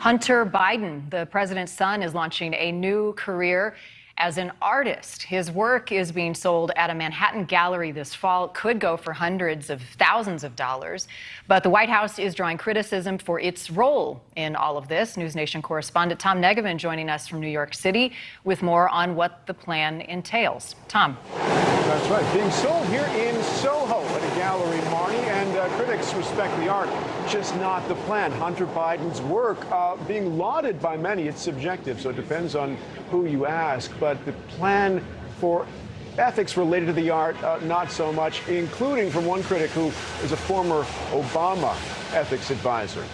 Hunter Biden, the president's son, is launching a new career as an artist. His work is being sold at a Manhattan gallery this fall. It could go for hundreds of thousands of dollars. But the White House is drawing criticism for its role in all of this. News Nation correspondent Tom Negovan joining us from New York City with more on what the plan entails. Tom. That's right. Being sold here in Soho at a gallery, Marnie, and critics respect the art, just not the plan. Hunter Biden's work being lauded by many. It's subjective, so it depends on who you ask. But the plan for ethics related to the art, not so much, including from one critic who is a former Obama ethics advisor.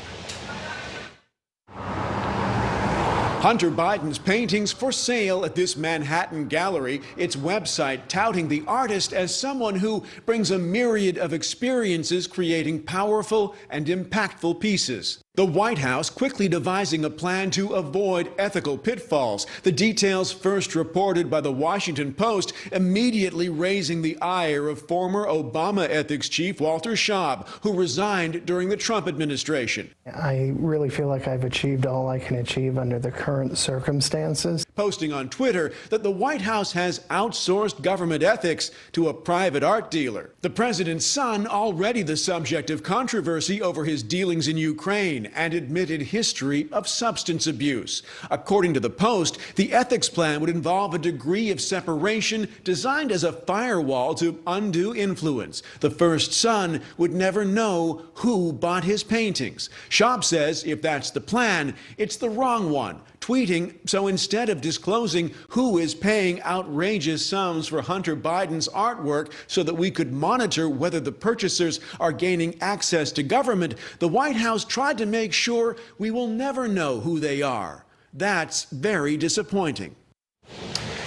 Hunter Biden's paintings for sale at this Manhattan gallery, its website touting the artist as someone who brings a myriad of experiences creating powerful and impactful pieces. The White House quickly devising a plan to avoid ethical pitfalls. The details first reported by the Washington Post, immediately raising the ire of former Obama ethics chief Walter Shaub, who resigned during the Trump administration. I really feel like I've achieved all I can achieve under the current circumstances. Posting on Twitter that the White House has outsourced government ethics to a private art dealer. The president's son, already the subject of controversy over his dealings in Ukraine and admitted history of substance abuse. According to the Post, the ethics plan would involve a degree of separation designed as a firewall to undo influence. The first son would never know who bought his paintings. Shaub says if that's the plan, it's the wrong one. Tweeting, so instead of disclosing who is paying outrageous sums for Hunter Biden's artwork so that we could monitor whether the purchasers are gaining access to government, the White House tried to make sure we will never know who they are. That's very disappointing.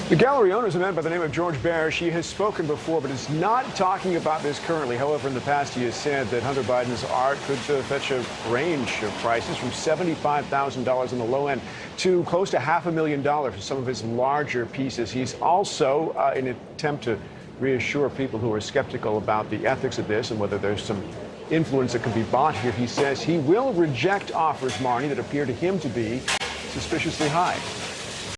The gallery owner is a man by the name of George Barish. He has spoken before, but is not talking about this currently. However, in the past, he has said that Hunter Biden's art could fetch a range of prices from $75,000 on the low end to close to $500,000 for some of his larger pieces. He's also, in an attempt to reassure people who are skeptical about the ethics of this and whether there's some influence that could be bought here, he says he will reject offers, Marnie, that appear to him to be suspiciously high.